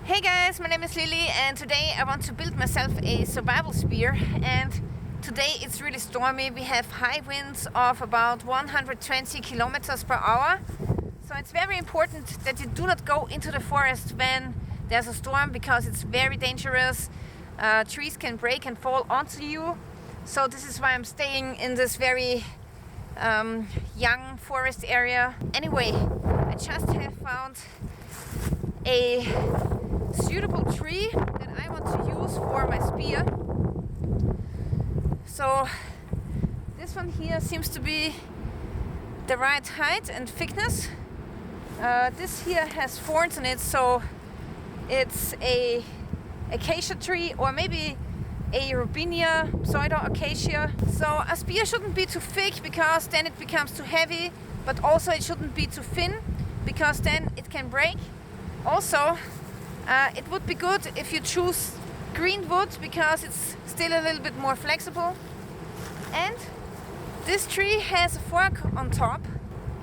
Hey guys, my name is Lilly and today I want to build myself a survival spear, and today it's really stormy. We have high winds of about 120 kilometers per hour. So it's very important that you do not go into the forest when there's a storm because it's very dangerous. Trees can break and fall onto you. So this is why I'm staying in this very young forest area. Anyway, I just have found a suitable tree that I want to use for my spear. So this one here seems to be the right height and thickness. This here has thorns in it, so it's a acacia tree or maybe a Robinia pseudo-acacia. So a spear shouldn't be too thick because then it becomes too heavy, but also it shouldn't be too thin because then it can break. Also, it would be good if you choose green wood because it's still a little bit more flexible. And this tree has a fork on top,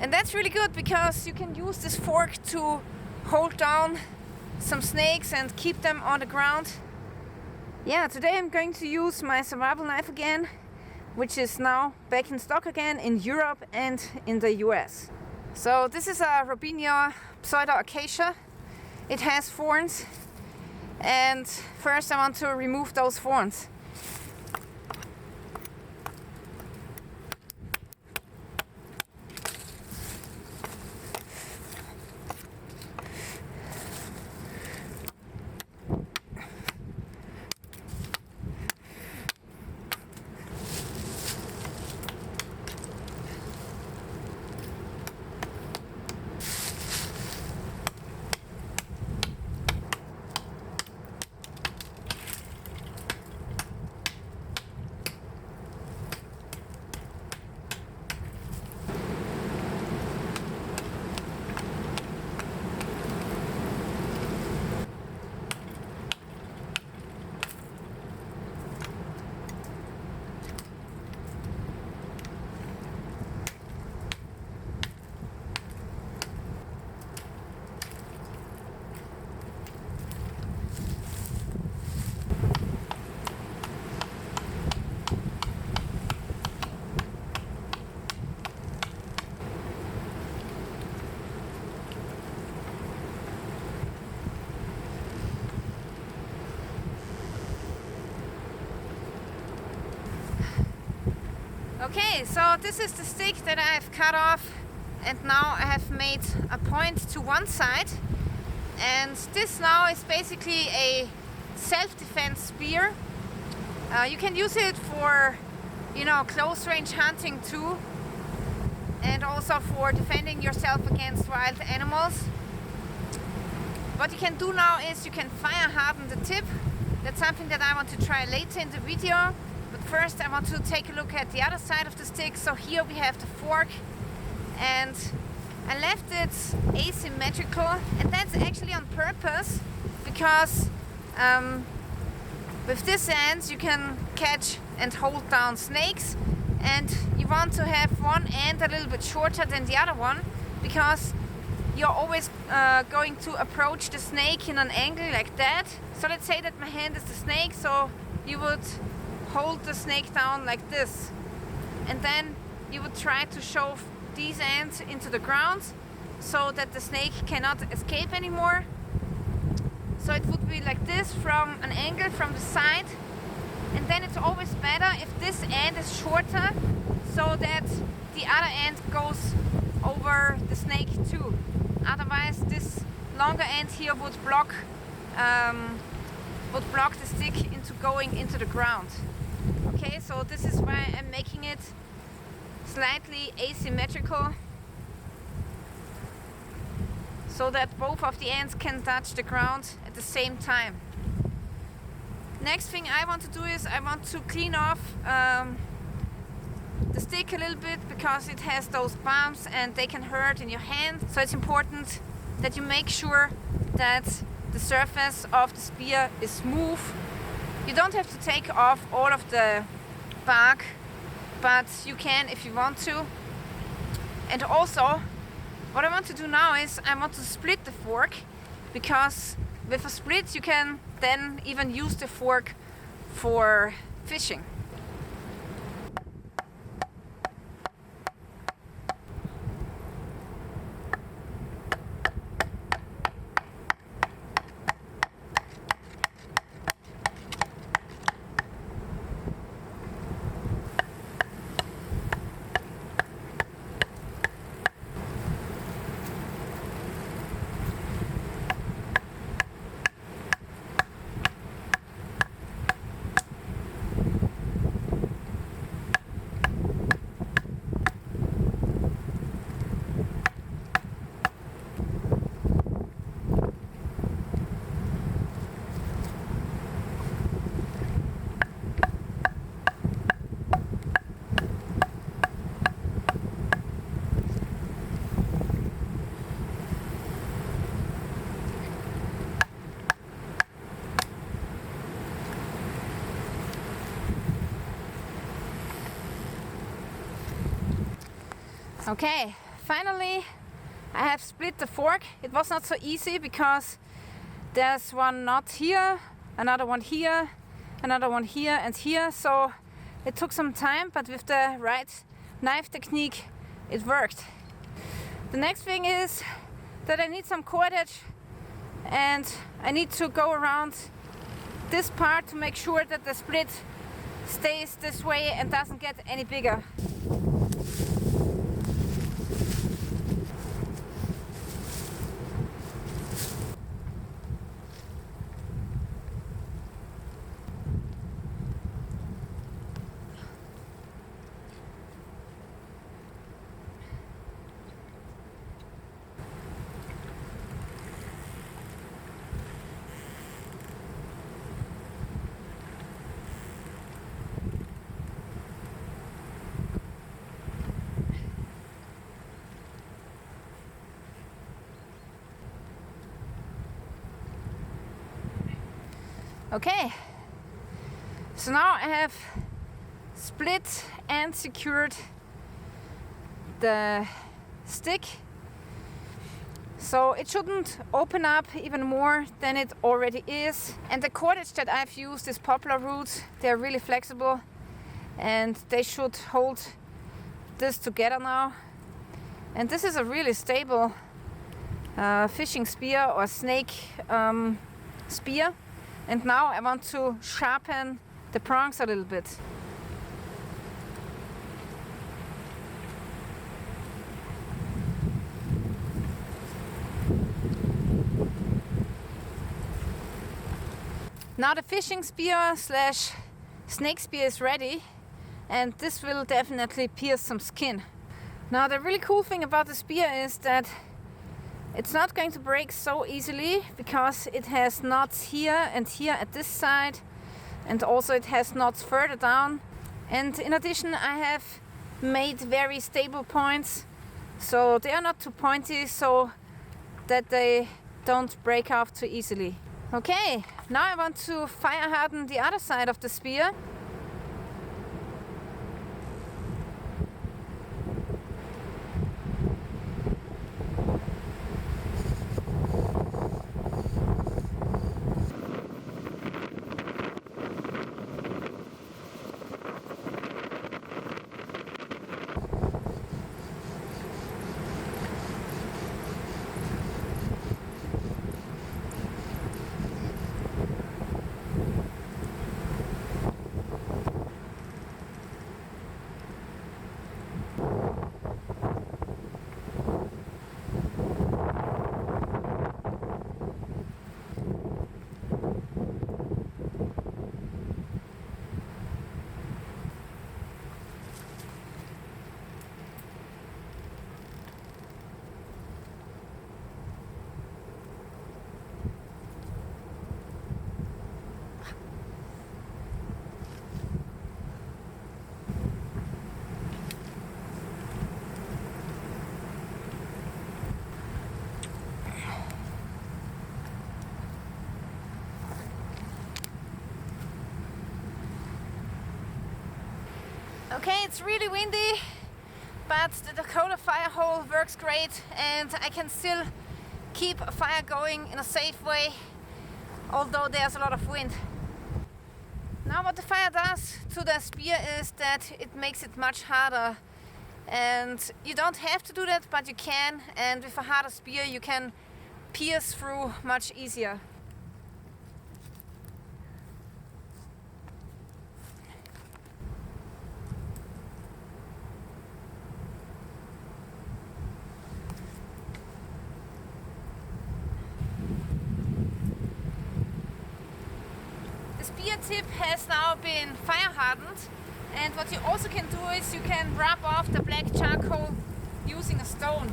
and that's really good because you can use this fork to hold down some snakes and keep them on the ground. Yeah, today I'm going to use my survival knife again, which is now back in stock again in Europe and in the US. So this is a Robinia pseudo-acacia. It has thorns, and first I want to remove those thorns. Okay, so this is the stick that I've cut off, and now I have made a point to one side, and this now is basically a self-defense spear. You can use it for, close range hunting too, and also for defending yourself against wild animals. What you can do now is you can fire harden the tip. That's something that I want to try later in the video. But first I want to take a look at the other side of the stick. So here we have the fork, and I left it asymmetrical, and that's actually on purpose because with this end you can catch and hold down snakes, and you want to have one end a little bit shorter than the other one because you're always going to approach the snake in an angle like that. So let's say that my hand is the snake, so you would hold the snake down like this, and then you would try to shove these ends into the ground so that the snake cannot escape anymore. So it would be like this from an angle from the side, and then it's always better if this end is shorter so that the other end goes over the snake too. Otherwise this longer end here would block the stick into going into the ground. Okay, so this is why I'm making it slightly asymmetrical so that both of the ends can touch the ground at the same time. Next thing I want to do is I want to clean off the stick a little bit because it has those bumps and they can hurt in your hand. So it's important that you make sure that the surface of the spear is smooth. You don't have to take off all of the bark, but you can if you want to. And also, what I want to do now is I want to split the fork because with a split you can then even use the fork for fishing. Okay, finally I have split the fork. It was not so easy because there's one knot here, another one here, another one here and here, so it took some time, but with the right knife technique it worked. The next thing is that I need some cordage and I need to go around this part to make sure that the split stays this way and doesn't get any bigger. Okay, so now I have split and secured the stick, so it shouldn't open up even more than it already is. And the cordage that I've used is poplar roots. They're really flexible and they should hold this together now. And this is a really stable fishing spear or snake spear. And now I want to sharpen the prongs a little bit. Now the fishing spear slash snake spear is ready, and this will definitely pierce some skin. Now the really cool thing about the spear is that it's not going to break so easily because it has knots here and here at this side, and also it has knots further down. And in addition I have made very stable points, so they are not too pointy so that they don't break off too easily. Okay, now I want to fire harden the other side of the spear. Okay, it's really windy, but the Dakota fire hole works great and I can still keep a fire going in a safe way although there's a lot of wind. Now what the fire does to the spear is that it makes it much harder, and you don't have to do that, but you can, and with a harder spear you can pierce through much easier. The spear tip has now been fire hardened, and what you also can do is you can rub off the black charcoal using a stone.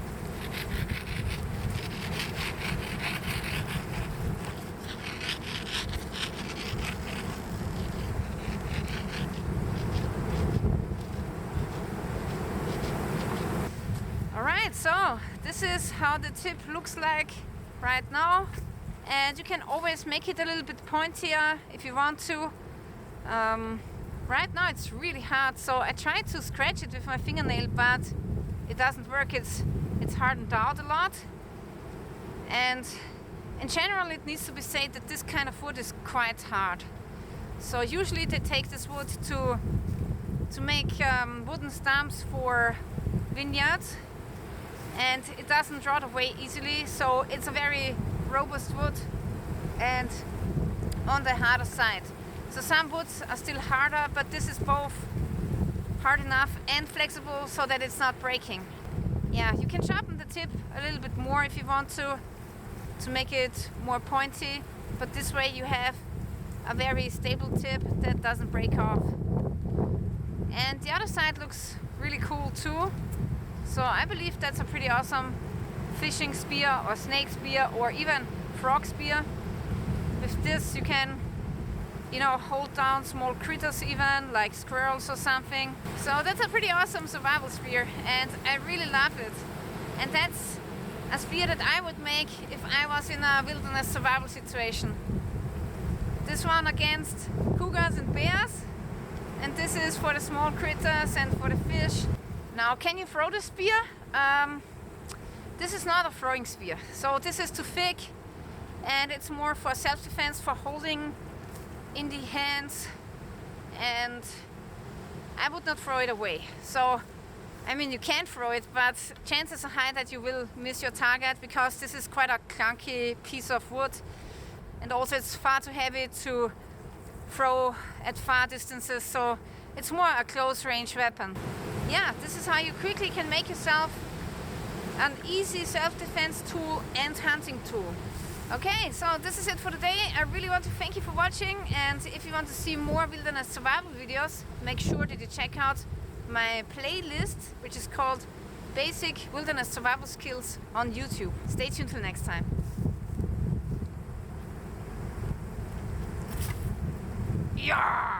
Alright, so this is how the tip looks like right now, and you can always make it a little bit pointier if you want to. Right now it's really hard, so I tried to scratch it with my fingernail, but it doesn't work. It's hardened out a lot, and in general it needs to be said that this kind of wood is quite hard. So usually they take this wood to make wooden stumps for vineyards, and it doesn't rot away easily, so it's a very robust wood and on the harder side. So some woods are still harder, but this is both hard enough and flexible so that it's not breaking. Yeah, you can sharpen the tip a little bit more if you want to make it more pointy, but this way you have a very stable tip that doesn't break off. And the other side looks really cool too. So I believe that's a pretty awesome fishing spear or snake spear or even frog spear. With this you can, you know, hold down small critters even, like squirrels or something. So that's a pretty awesome survival spear, and I really love it. And that's a spear that I would make if I was in a wilderness survival situation. This one against cougars and bears, and this is for the small critters and for the fish. Now, can you throw the spear? This is not a throwing spear, so this is too thick, and it's more for self-defense, for holding in the hands, and I would not throw it away. So, I mean, you can throw it, but chances are high that you will miss your target, because this is quite a clunky piece of wood, and also it's far too heavy to throw at far distances, so it's more a close range weapon. Yeah, this is how you quickly can make yourself an easy self-defense tool and hunting tool. Okay, so this is it for today. I really want to thank you for watching, and if you want to see more wilderness survival videos, make sure that you check out my playlist, which is called Basic Wilderness Survival Skills on YouTube. Stay tuned till next time. Yeah!